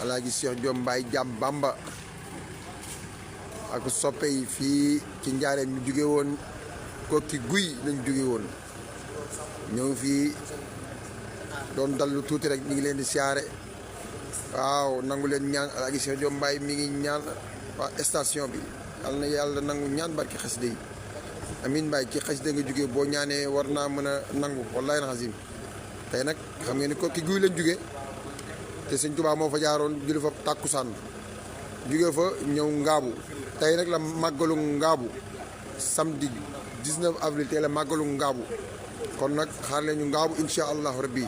Alaaji Cheikh Diop Mbaye Jam Bamba ak soppe yi fii ci Njaareem ñu jóge woon Kokki Guy lañ jóge woon ñëw fii doon dallu tuuti rek ñu ngi leen di siyaare waaw nangu leen ñaan. Alaaji Cheikh Diop Mbaye mi ngi ñaan waa station bi yal na yàlla nangu ñaan barki xasida yi amin Mbaye ci xasida nga jógee boo ñaanee war naa mën a nangu wallahi azim. tey nag xam ngeen ni Kokki Guy lañ jóge te sëñ Tuubaa moo fa jaaroon julli fa tàkkusaan jóge fa ñëw Ngaabu tey nag la màggalu Ngaabu samedi 19 avril tey la màggalu Ngaabu kon nag xaar leen ñu Ngaabu incha allahu rabbi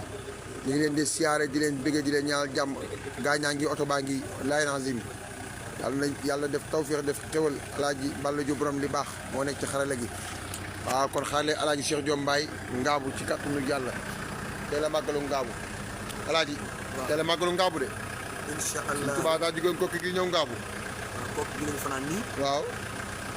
ñu ngi leen di siyaare di leen bëgge di leen ñaanal jàmm gaañaa ngi oto baa ngi laay azim yàlla def tawfiix def xewal alaaji Balla Diop borom li baax moo nekk ci xarala gi waaw kon xaar leen alaaji Cheikh Diop Mbaye Ngaabu ci kàttanu Yàlla tey la màggalu Ngaabu alaaji tey la màggalu Ngaabu de incha allah Tuubaa daa jógeen Kokki gi ñëw Ngaabu Kokki gi lañu fanaan nii waaw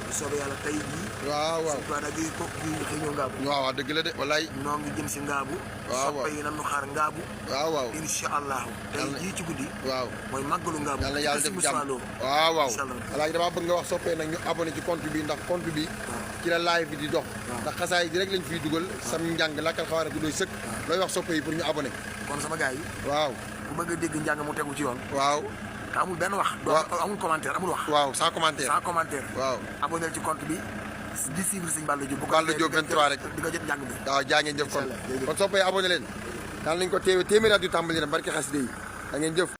bu soobee yàlla tey jii waaw Tuubaa daa jógee Kokki gi xëy ñëw Ngaabu waaw dëgg la de wallaay noo ngi jëm si Ngaabu soppe yi nañu xaar Ngaabu waaw incha allahu tey jii ci guddi waaw mooy màggalu Ngaabu yàlla yàlla def jàmm waaw alaaji damaa bëgg nga wax soppee nag ñu abonné ci compte bi ndax compte bi ci la live bi di dox ndax xasaay di rek lañ fiy dugal sam njàng lakkal xawaare gu doy sëkk looy wax soppe yi pour ñu abonné kon sama gars yi waaw ku bëgg a dégg njàng mu tegu ci yoon waaw te amul benn wax amul commentaire amul wax waaw sans commentaire waaw abonné ci compte bi di suivre Sëñ Balla Diop Balla Diop 23 rek di nga jot njàng bi waaw jaa ngeen jëf kon soppe yi abonné leen daal nañ ko téeméeri at yu tàmbali na barke xasida yi da ngeen jëf